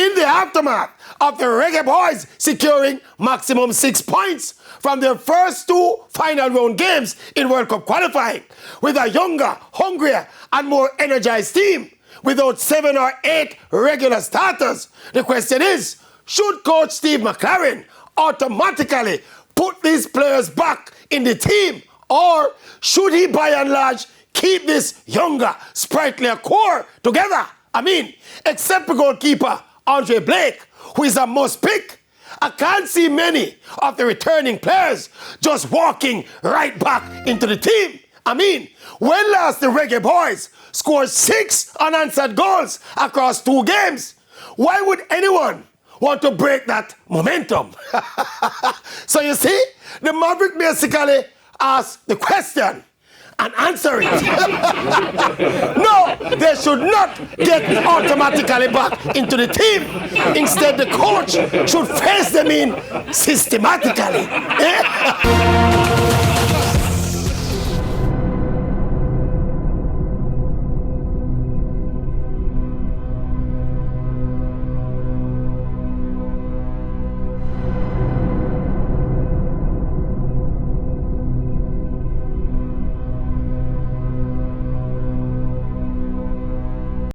in the aftermath of the Reggae Boyz securing maximum 6 points from their first 2 final round games in World Cup qualifying, with a younger, hungrier, and more energized team without 7 or 8 regular starters. The question is, should Coach Steve McLaren automatically put these players back in the team, or should he by and large keep this younger, sprightlier core together? I mean, except for goalkeeper Andre Blake, who is a must pick, I can't see many of the returning players just walking right back into the team. I mean, when last the Reggae Boyz scored 6 unanswered goals across 2 games, why would anyone want to break that momentum? So you see, the Maverick basically asked the question and answer it. No, they should not get automatically back into the team. Instead, the coach should face them in systematically.